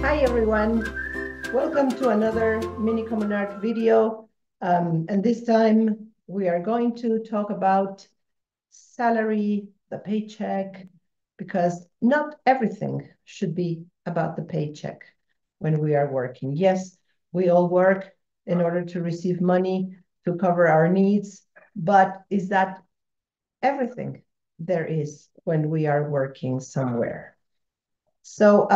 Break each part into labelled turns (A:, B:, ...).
A: Hi everyone, welcome to another Mini-Commun-Art video. And this time we are going to talk about salary, the paycheck, because not everything should be about the paycheck when we are working. Yes, we all work in order to receive money to cover our needs, but is that everything there is when we are working somewhere? So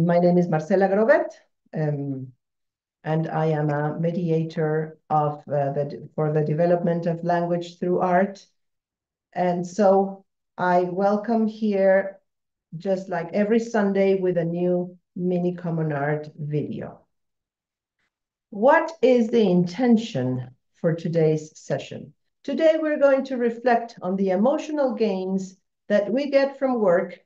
A: my name is Marcela Grobet, um, and I am a mediator for the development of language through art. And so I welcome here, just like every Sunday, with a new Mini-Commun-Art video. What is the intention for today's session? Today, we're going to reflect on the emotional gains that we get from work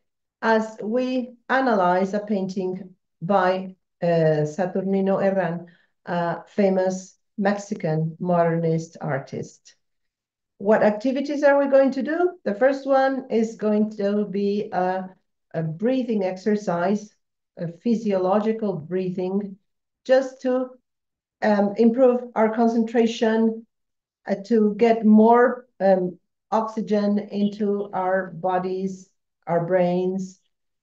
A: as we analyze a painting by Saturnino Herrán, a famous Mexican modernist artist. What activities are we going to do? The first one is going to be a breathing exercise, a physiological breathing, just to improve our concentration, to get more oxygen into our bodies, our brains,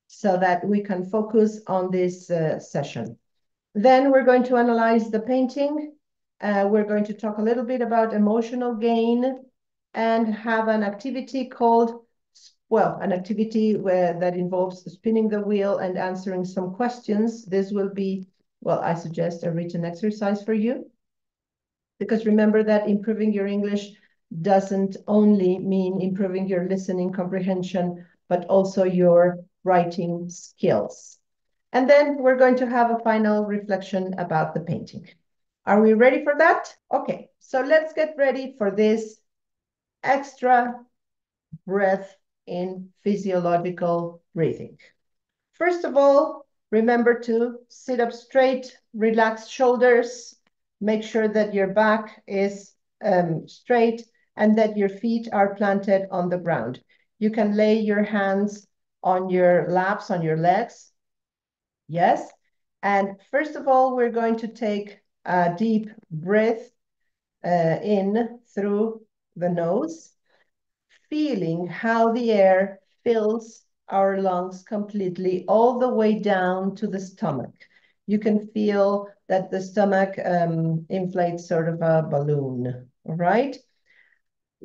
A: so that we can focus on this session. Then we're going to analyze the painting. We're going to talk a little bit about emotional gain and have an activity called, well, an activity that involves spinning the wheel and answering some questions. This will be, well, I suggest a written exercise for you. Because remember that improving your English doesn't only mean improving your listening comprehension, but also your writing skills. And then we're going to have a final reflection about the painting. Are we ready for that? Okay, so let's get ready for this extra breath in physiological breathing. First of all, remember to sit up straight, relax shoulders, make sure that your back is straight and that your feet are planted on the ground. You can lay your hands on your laps, on your legs. Yes. And first of all, we're going to take a deep breath in through the nose, feeling how the air fills our lungs completely all the way down to the stomach. You can feel that the stomach inflates sort of a balloon, all right?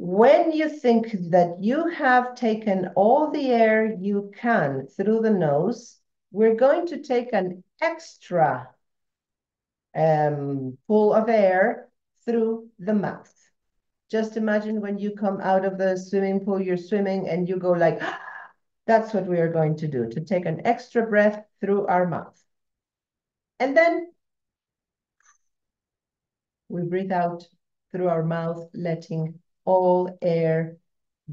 A: When you think that you have taken all the air you can through the nose, we're going to take an extra pull of air through the mouth. Just imagine when you come out of the swimming pool, you're swimming and you go like, that's what we are going to do, to take an extra breath through our mouth. And then we breathe out through our mouth, letting all air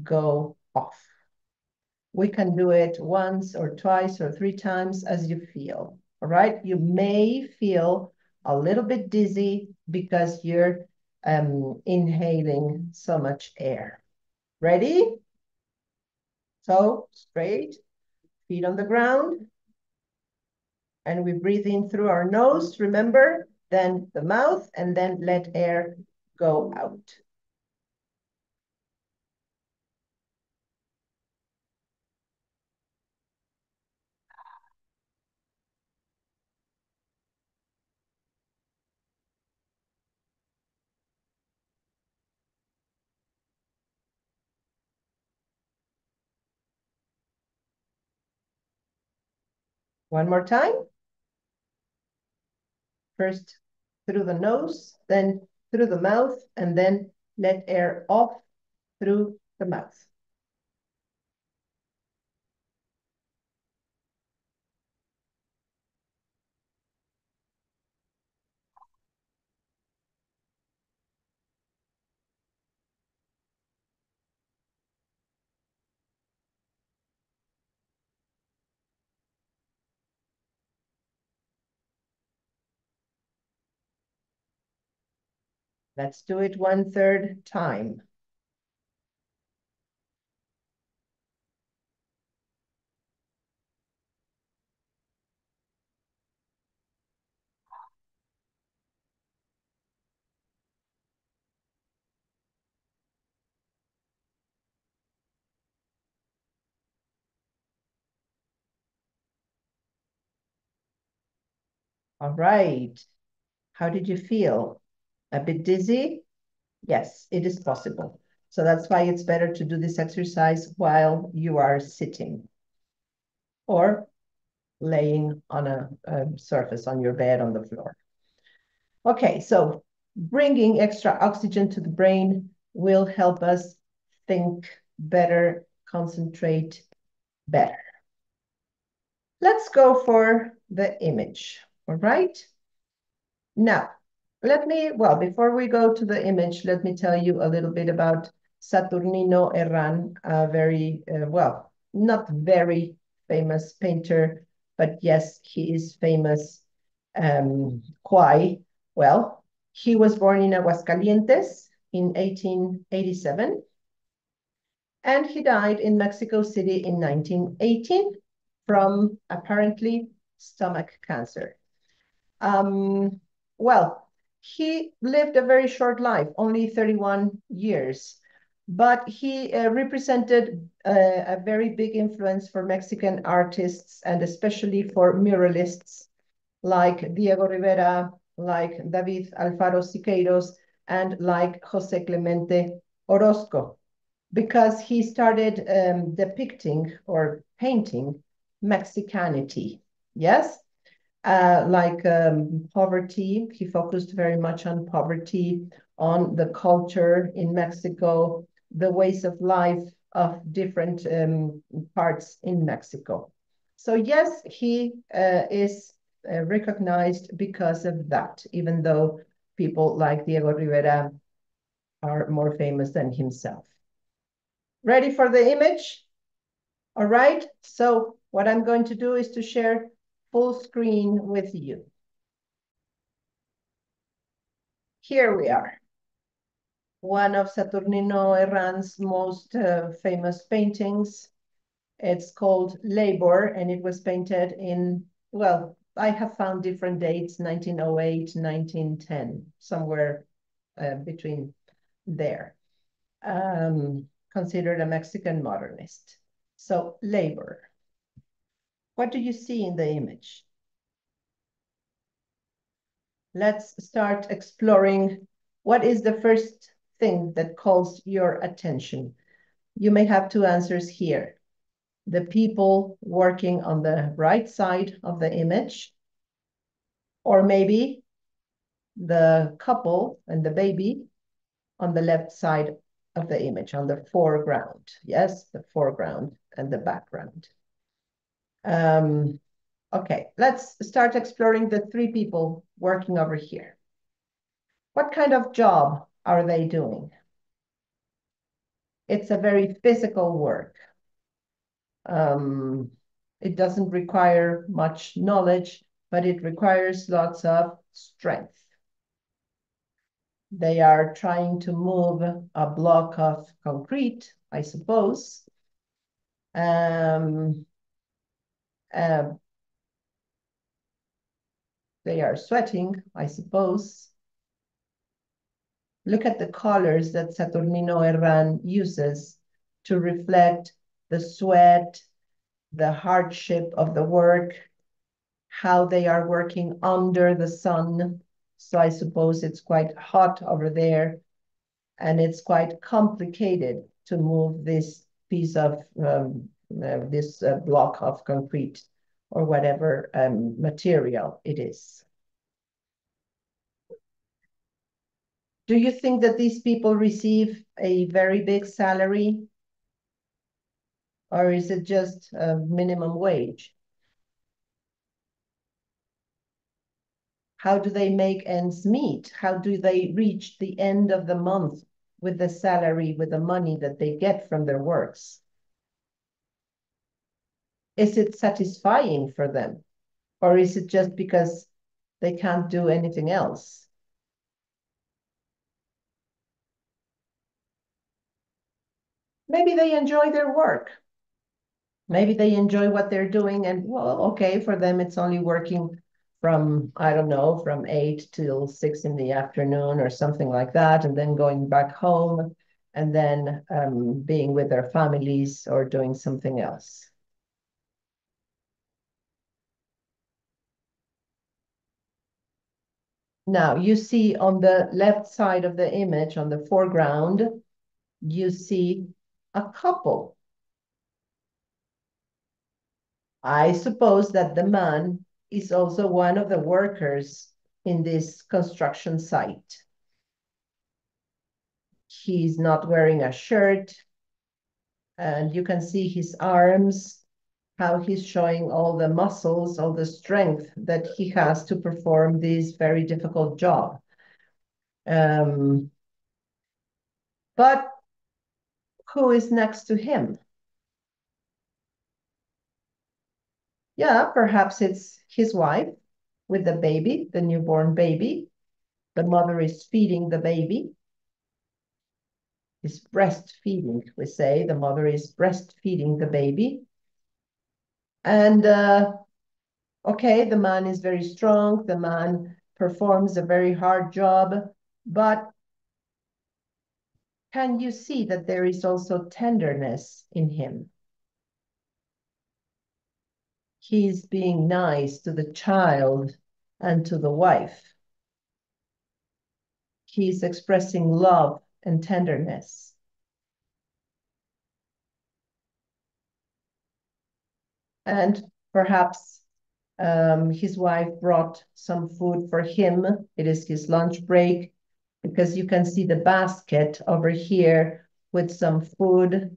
A: go off. We can do it once or twice or 3 times as you feel, all right? You may feel a little bit dizzy because you're inhaling so much air. Ready? So straight, feet on the ground. And we breathe in through our nose, remember, then the mouth, and then let air go out. One more time. First through the nose, then through the mouth, and then let air off through the mouth. Let's do it 1/3 time. All right. How did you feel? A bit dizzy? Yes, it is possible. So that's why it's better to do this exercise while you are sitting or laying on a surface on your bed on the floor. Okay, so bringing extra oxygen to the brain will help us think better, concentrate better. Let's go for the image, all right? Now, well, before we go to the image, let me tell you a little bit about Saturnino Herrán, a very, well, not very famous painter, but yes, he is famous. Why? Well, he was born in Aguscalientes in 1887, and he died in Mexico City in 1918 from apparently stomach cancer. Um, well, he lived a very short life, only 31 years, but he represented a very big influence for Mexican artists and especially for muralists like Diego Rivera, like David Alfaro Siqueiros, and like Jose Clemente Orozco, because he started depicting or painting Mexicanity. Yes? Like poverty. He focused very much on poverty, on the culture in Mexico, the ways of life of different parts in Mexico. So yes, he is recognized because of that, even though people like Diego Rivera are more famous than himself. Ready for the image? All right, so what I'm going to do is to share full screen with you. Here we are. One of Saturnino Herrán's most famous paintings. It's called Labor, and it was painted in, well, I have found different dates, 1908, 1910, somewhere between there. Considered a Mexican modernist. So, Labor. What do you see in the image? Let's start exploring what is the first thing that calls your attention. You may have two answers here. The people working on the right side of the image, or maybe the couple and the baby on the left side of the image, on the foreground. Yes, the foreground and the background. Okay, let's start exploring the three people working over here. What kind of job are they doing? It's a very physical work. It doesn't require much knowledge, but it requires lots of strength. They are trying to move a block of concrete, I suppose. Um, uh, they are sweating, I suppose. Look at the colors that Saturnino Herrán uses to reflect the sweat, the hardship of the work, how they are working under the sun. So I suppose it's quite hot over there, and it's quite complicated to move this piece of, this block of concrete or whatever material it is. Do you think that these people receive a very big salary? Or is it just a minimum wage? How do they make ends meet? How do they reach the end of the month with the salary, with the money that they get from their works? Is it satisfying for them? Or is it just because they can't do anything else? Maybe they enjoy their work. Maybe they enjoy what they're doing, and well, okay, for them it's only working from, I don't know, from 8 till 6 in the afternoon or something like that, and then going back home and then being with their families or doing something else. Now, you see on the left side of the image, on the foreground, you see a couple. I suppose that the man is also one of the workers in this construction site. He's not wearing a shirt, and you can see his arms, how he's showing all the muscles, all the strength that he has to perform this very difficult job. But who is next to him? Yeah, perhaps it's his wife with the baby, the newborn baby. The mother is feeding the baby. Is breastfeeding, we say. The mother is breastfeeding the baby. And okay, the man is very strong. The man performs a very hard job. But can you see that there is also tenderness in him? He's being nice to the child and to the wife. He's expressing love and tenderness. And perhaps his wife brought some food for him. It is his lunch break, because you can see the basket over here with some food,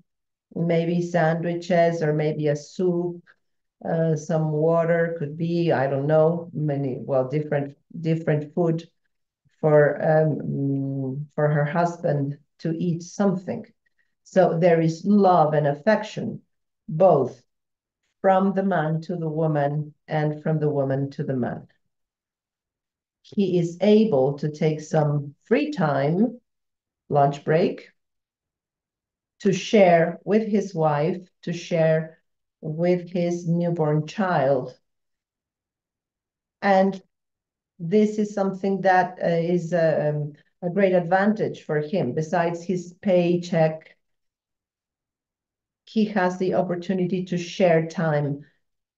A: maybe sandwiches or maybe a soup, some water could be, I don't know, different food for her husband to eat something. So there is love and affection, both from the man to the woman and from the woman to the man. He is able to take some free time, lunch break, to share with his wife, to share with his newborn child. And this is something that is a great advantage for him. Besides his paycheck, he has the opportunity to share time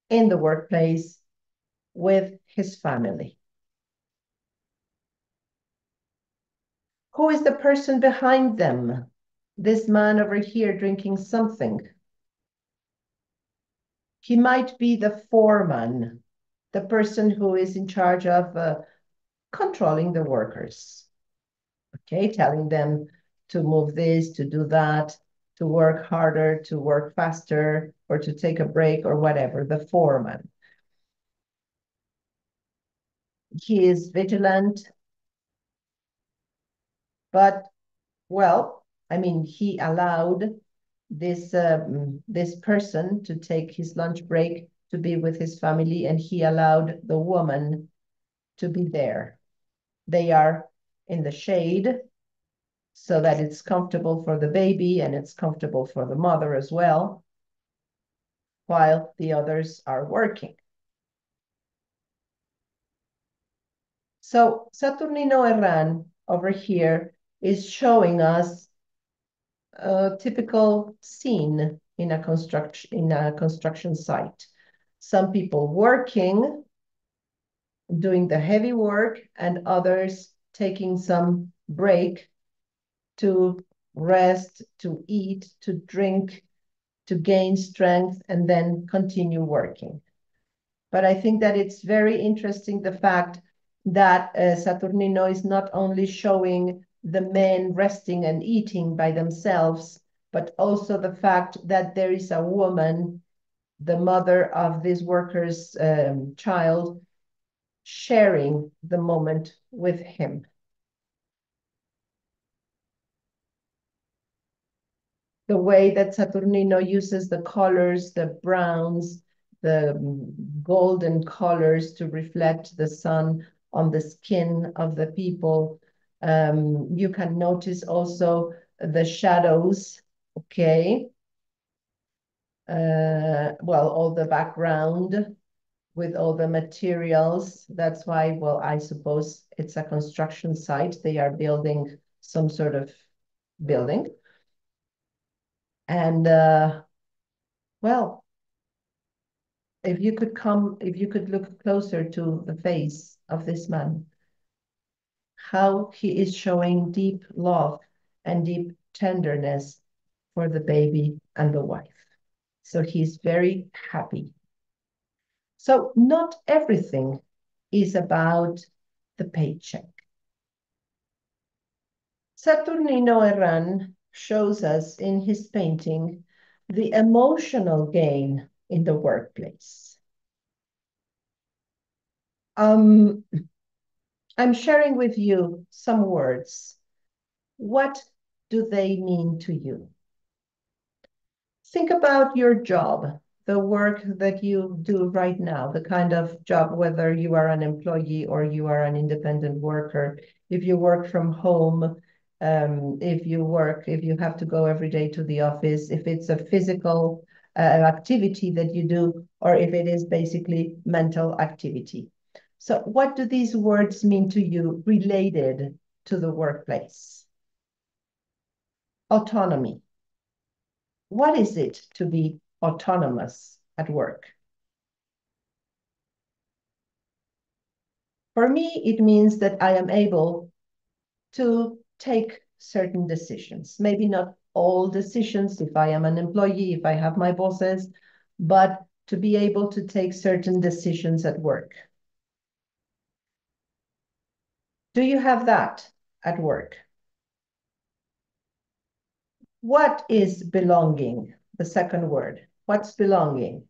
A: in the workplace with his family. Who is the person behind them? This man over here drinking something. He might be the foreman, the person who is in charge of controlling the workers. Okay, telling them to move this, to do that, to work harder, to work faster, or to take a break or whatever, the foreman. He is vigilant, but, well, I mean, he allowed this person to take his lunch break to be with his family, and he allowed the woman to be there. They are in the shade so that it's comfortable for the baby and it's comfortable for the mother as well, while the others are working. So Saturnino Herrán over here is showing us a typical scene in a construction site. Some people working, doing the heavy work, and others taking some break to rest, to eat, to drink, to gain strength, and then continue working. But I think that it's very interesting, the fact that Saturnino is not only showing the men resting and eating by themselves, but also the fact that there is a woman, the mother of this worker's child, sharing the moment with him. The way that Saturnino uses the colors, the browns, the golden colors to reflect the sun on the skin of the people. You can notice also the shadows, okay? Well, all the background with all the materials. That's why, well, I suppose it's a construction site. They are building some sort of building. And well, if you could look closer to the face of this man, how he is showing deep love and deep tenderness for the baby and the wife. So he's very happy. So not everything is about the paycheck. Saturnino Herrán shows us in his painting the emotional gain in the workplace. I'm sharing with you some words. What do they mean to you? Think about your job, the work that you do right now, the kind of job, whether you are an employee or you are an independent worker, if you work from home, if you have to go every day to the office, if it's a physical activity that you do, or if it is basically mental activity. So what do these words mean to you related to the workplace? Autonomy. What is it to be autonomous at work? For me, it means that I am able to take certain decisions. Maybe not all decisions if I am an employee, if I have my bosses, but to be able to take certain decisions at work. Do you have that at work? What is belonging? The second word. What's belonging?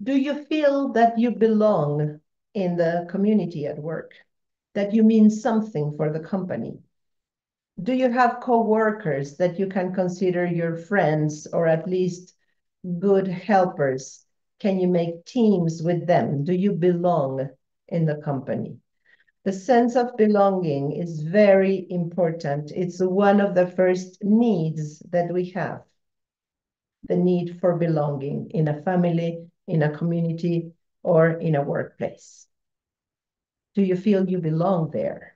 A: Do you feel that you belong in the community at work? That you mean something for the company? Do you have co-workers that you can consider your friends or at least good helpers? Can you make teams with them? Do you belong in the company? The sense of belonging is very important. It's one of the first needs that we have. The need for belonging in a family, in a community, or in a workplace. Do you feel you belong there?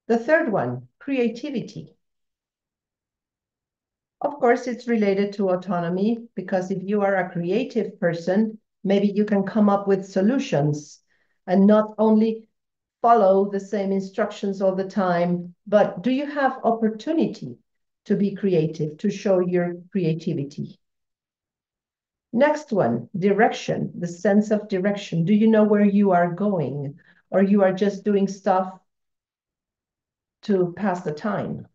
A: The third one, creativity. Of course, it's related to autonomy, because if you are a creative person, maybe you can come up with solutions and not only follow the same instructions all the time, but do you have opportunity to be creative, to show your creativity? Next one, direction, the sense of direction. Do you know where you are going, or you are just doing stuff to pass the time?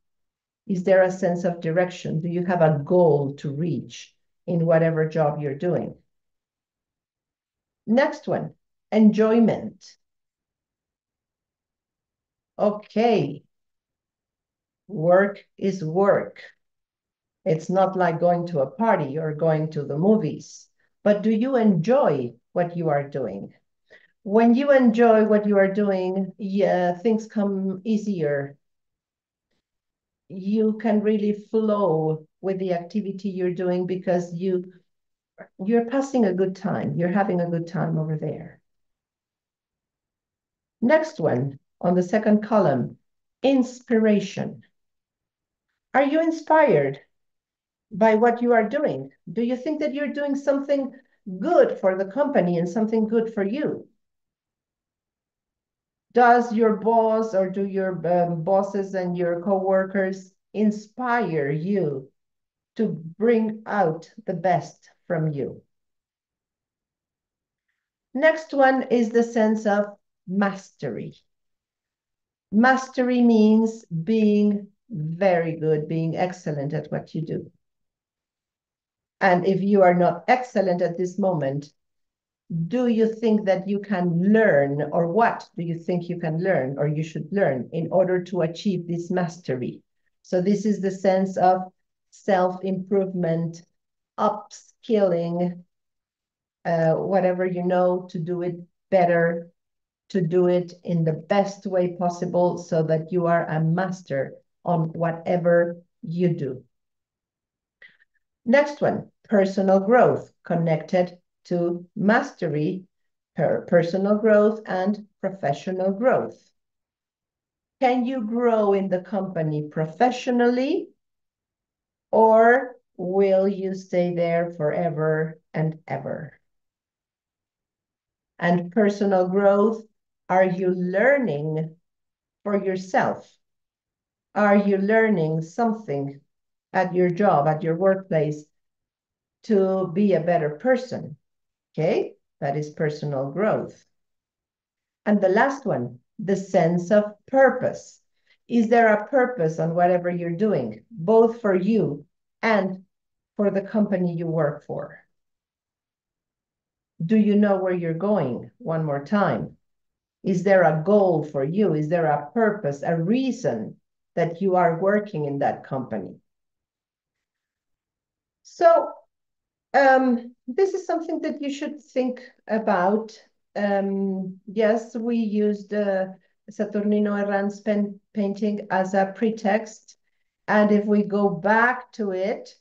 A: Is there a sense of direction? Do you have a goal to reach in whatever job you're doing? Next one, enjoyment. Okay, work is work. It's not like going to a party or going to the movies, but do you enjoy what you are doing? When you enjoy what you are doing, yeah, things come easier. You can really flow with the activity you're doing because you're passing a good time. You're having a good time over there. Next one, on the second column, inspiration. Are you inspired by what you are doing? Do you think that you're doing something good for the company and something good for you? Does your boss or do your bosses and your coworkers inspire you to bring out the best from you? Next one is the sense of mastery. Mastery means being very good, being excellent at what you do. And if you are not excellent at this moment, do you think that you can learn, or what do you think you can learn or you should learn in order to achieve this mastery? So this is the sense of self-improvement, upskilling, whatever you know, to do it better, to do it in the best way possible so that you are a master on whatever you do. Next one, personal growth, connected to mastery, personal growth and professional growth. Can you grow in the company professionally, or will you stay there forever and ever? And personal growth Are you learning for yourself? Are you learning something at your job, at your workplace, to be a better person? Okay, that is personal growth. And the last one, the sense of purpose. Is there a purpose on whatever you're doing, both for you and for the company you work for? Do you know where you're going? One more time. Is there a goal for you? Is there a purpose, a reason that you are working in that company? So this is something that you should think about. Yes, we used Saturnino Herrán's painting as a pretext. And if we go back to it,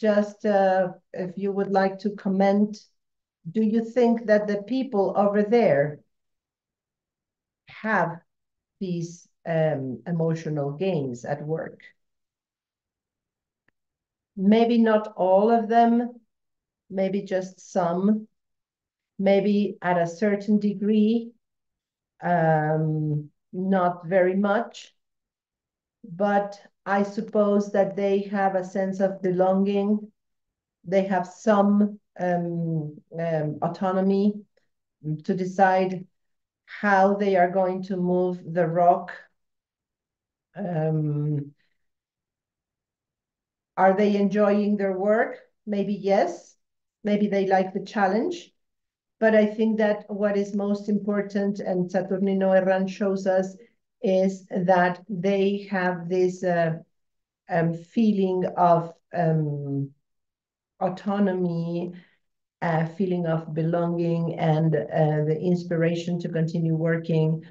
A: just if you would like to comment, do you think that the people over there have these emotional gains at work? Maybe not all of them, maybe just some, maybe at a certain degree, not very much, but I suppose that they have a sense of belonging. They have some autonomy to decide how they are going to move the rock. Are they enjoying their work? Maybe yes. Maybe they like the challenge. But I think that what is most important, and Saturnino Herrán shows us, is that they have this feeling of autonomy, feeling of belonging, and the inspiration to continue working,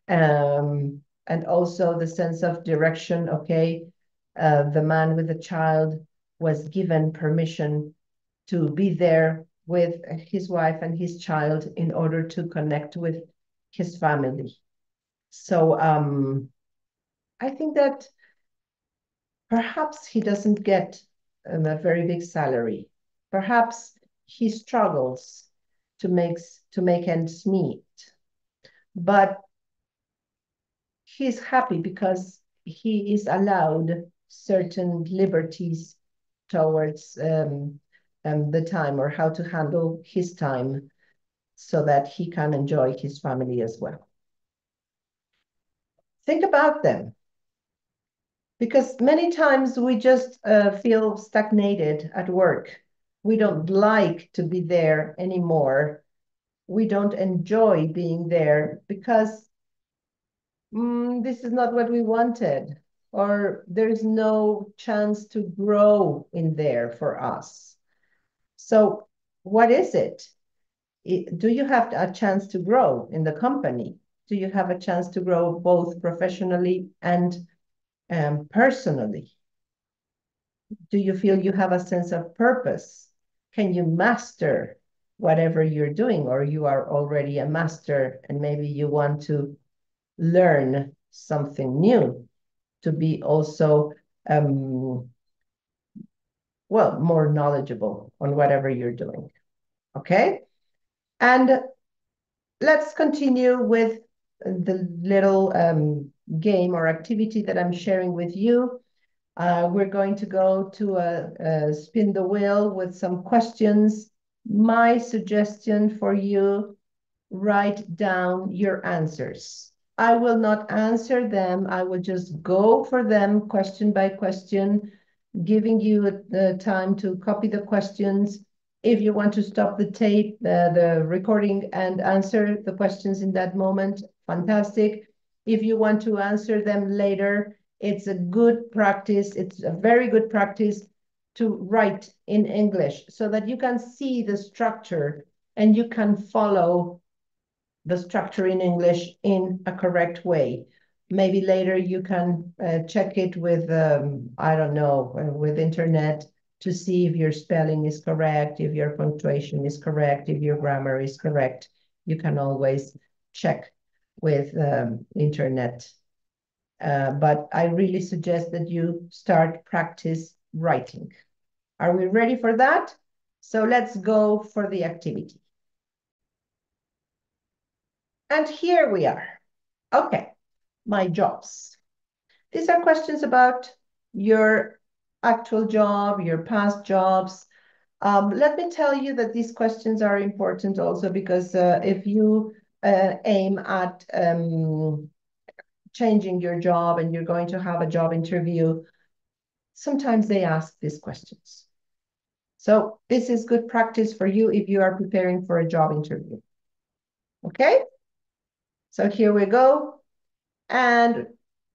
A: and also the sense of direction. Okay, the man with the child was given permission to be there with his wife and his child in order to connect with his family. So I think that perhaps he doesn't get a very big salary. Perhaps he struggles to make ends meet, but he's happy because he is allowed certain liberties towards the time, or how to handle his time, so that he can enjoy his family as well. Think about them, because many times we just feel stagnated at work. We don't like to be there anymore. We don't enjoy being there because this is not what we wanted, or there's no chance to grow in there for us. So what is it? Do you have a chance to grow in the company? Do you have a chance to grow both professionally and personally? Do you feel you have a sense of purpose? Can you master whatever you're doing, or you are already a master and maybe you want to learn something new to be also, well, more knowledgeable on whatever you're doing? Okay? And let's continue with the little game or activity that I'm sharing with you. We're going to go to a spin the wheel with some questions. My suggestion for you, write down your answers. I will not answer them. I will just go for them question by question, giving you the time to copy the questions. If you want to stop the tape, the recording, and answer the questions in that moment, fantastic. If you want to answer them later, it's a good practice. It's a very good practice to write in English so that you can see the structure and you can follow the structure in English in a correct way. Maybe later you can check it with, I don't know, with internet, to see if your spelling is correct, if your punctuation is correct, if your grammar is correct. You can always check with internet. But I really suggest that you start practice writing. Are we ready for that? So let's go for the activity. And here we are. Okay, my jobs. These are questions about your actual job, your past jobs. Let me tell you that these questions are important also because if you aim at changing your job and you're going to have a job interview, sometimes they ask these questions. So this is good practice for you if you are preparing for a job interview. Okay? So here we go. And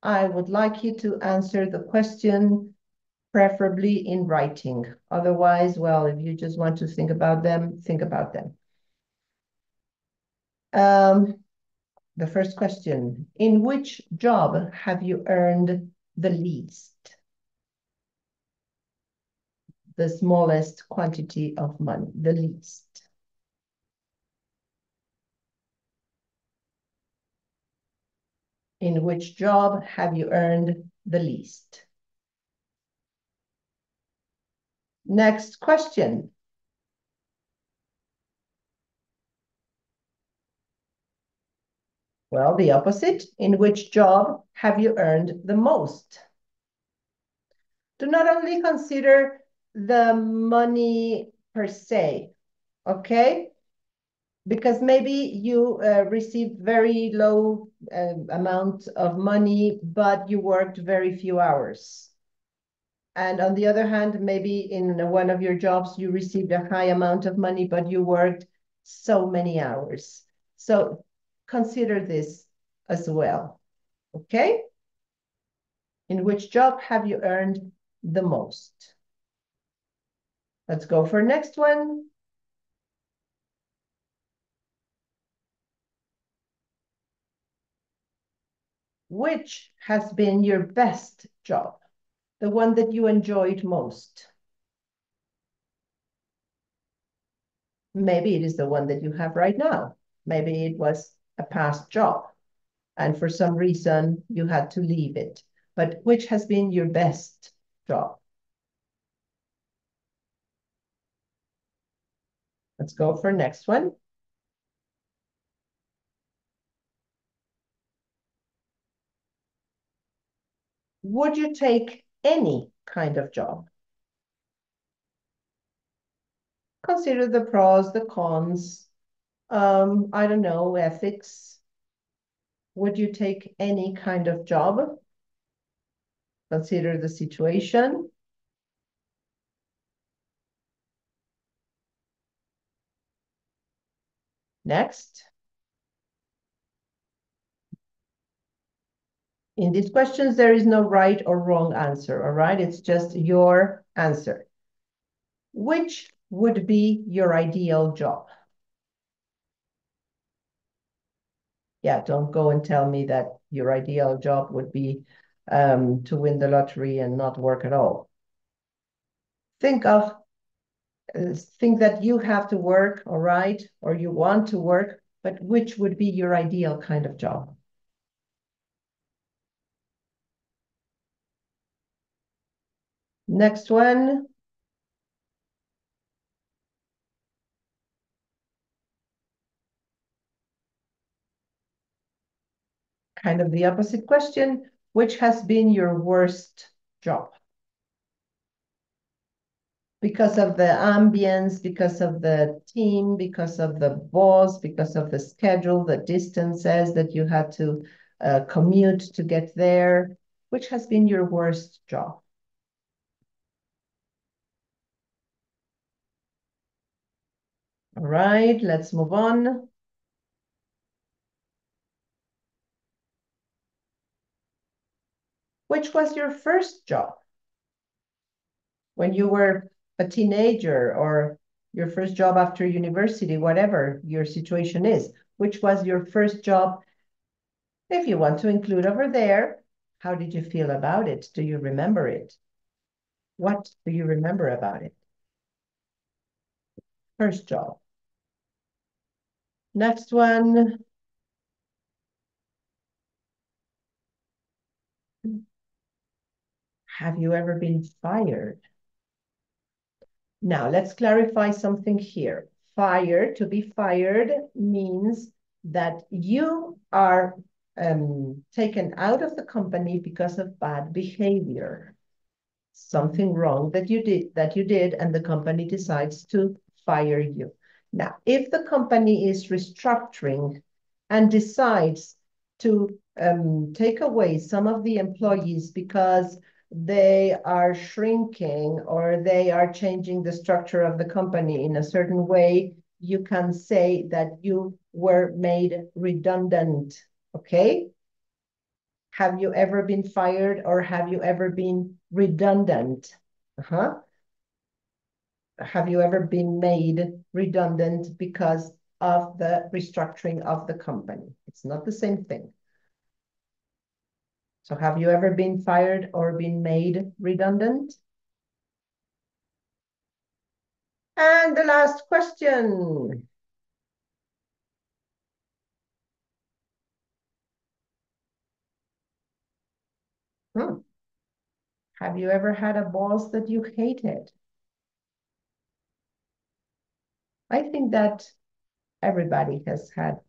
A: I would like you to answer the question preferably in writing. Otherwise, well, if you just want to think about them, think about them. The first question, in which job have you earned the least? The smallest quantity of money, the least. In which job have you earned the least? Next question. Well, the opposite. In which job have you earned the most? Do not only consider the money per se, okay? Because maybe you received very low amount of money, but you worked very few hours. And on the other hand, maybe in one of your jobs, you received a high amount of money, but you worked so many hours. So consider this as well, okay? In which job have you earned the most? Let's go for next one. Which has been your best job? The one that you enjoyed most? Maybe it is the one that you have right now. Maybe it was a past job, and for some reason you had to leave it. But which has been your best job? Let's go for next one. Would you take any kind of job? Consider the pros, the cons. I don't know, ethics. Would you take any kind of job? Consider the situation. Next. In these questions, there is no right or wrong answer, all right? It's just your answer. Which would be your ideal job? Yeah, don't go and tell me that your ideal job would be to win the lottery and not work at all. Think of, think that you have to work, all right? Or you want to work, but which would be your ideal kind of job? Next one. Kind of the opposite question. Which has been your worst job? Because of the ambience, because of the team, because of the boss, because of the schedule, the distances that you had to commute to get there. Which has been your worst job? All right, let's move on. Which was your first job? When you were a teenager or your first job after university, whatever your situation is. Which was your first job? If you want to include over there, how did you feel about it? Do you remember it? What do you remember about it? First job. Next one. Have you ever been fired? Now, let's clarify something here. Fire, to be fired, means that you are taken out of the company because of bad behavior, something wrong that you did, and the company decides to fire you. Now, if the company is restructuring and decides to take away some of the employees because they are shrinking or they are changing the structure of the company in a certain way, you can say that you were made redundant, okay? Have you ever been fired or have you ever been redundant? Have you ever been made redundant because of the restructuring of the company? It's not the same thing. So have you ever been fired or been made redundant? And the last question. Have you ever had a boss that you hated? I think that everybody has had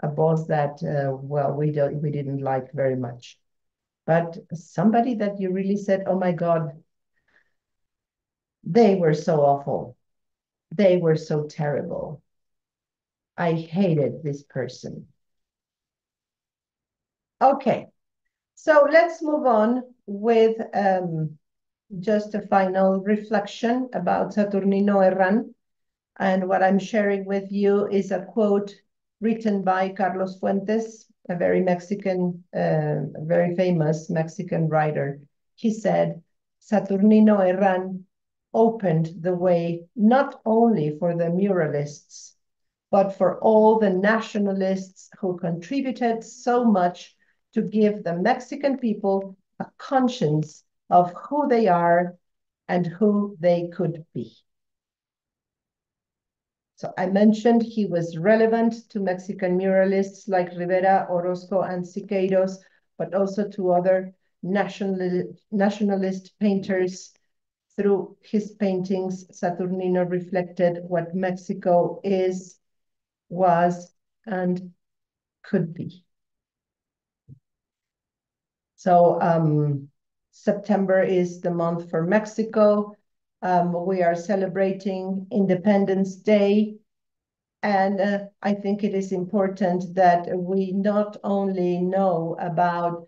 A: a boss that, well, we didn't like very much. But somebody that you really said, oh my God, they were so awful. They were so terrible. I hated this person. Okay, so let's move on with just a final reflection about Saturnino Herrán. And what I'm sharing with you is a quote written by Carlos Fuentes, a very very famous Mexican writer. He said, Saturnino Herrán opened the way not only for the muralists, but for all the nationalists who contributed so much to give the Mexican people a conscience of who they are and who they could be. So I mentioned he was relevant to Mexican muralists like Rivera, Orozco, and Siqueiros, but also to other nationalist painters. Through his paintings, Saturnino reflected what Mexico is, was, and could be. So September is the month for Mexico. We are celebrating Independence Day. And I think it is important that we not only know about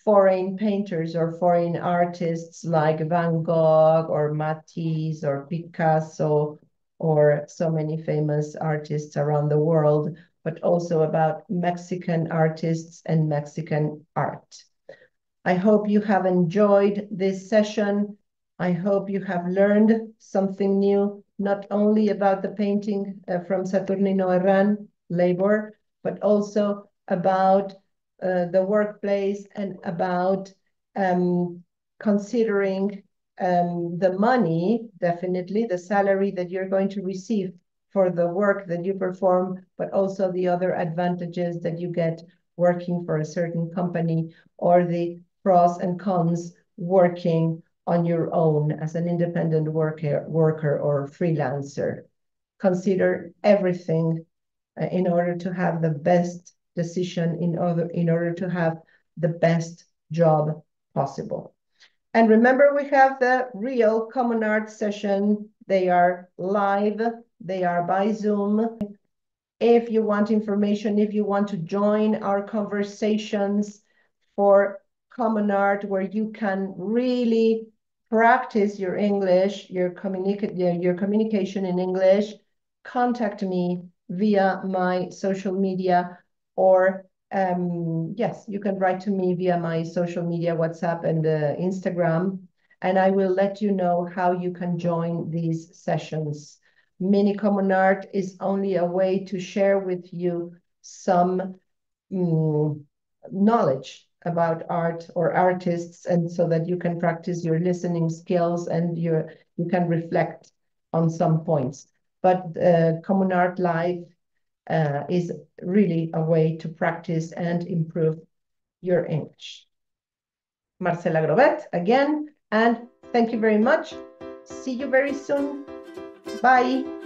A: foreign painters or foreign artists like Van Gogh or Matisse or Picasso or so many famous artists around the world, but also about Mexican artists and Mexican art. I hope you have enjoyed this session. I hope you have learned something new, not only about the painting from Saturnino Herrán, labor, but also about the workplace and about considering the money, definitely, the salary that you're going to receive for the work that you perform, but also the other advantages that you get working for a certain company, or the pros and cons working on your own as an independent worker or freelancer. Consider everything in order to have the best decision, in order to have the best job possible. And remember, we have the real Common Art session. They are live, they are by Zoom. If you want information, if you want to join our conversations for Common Art, where you can really practice your English, your communication in English, contact me via my social media, or yes, you can write to me via my social media, WhatsApp and Instagram, and I will let you know how you can join these sessions. Mini-Commun-Art is only a way to share with you some knowledge about art or artists, and so that you can practice your listening skills and you can reflect on some points. But Common Art Live is really a way to practice and improve your English. Marcela Grobet again, and thank you very much. See you very soon. Bye.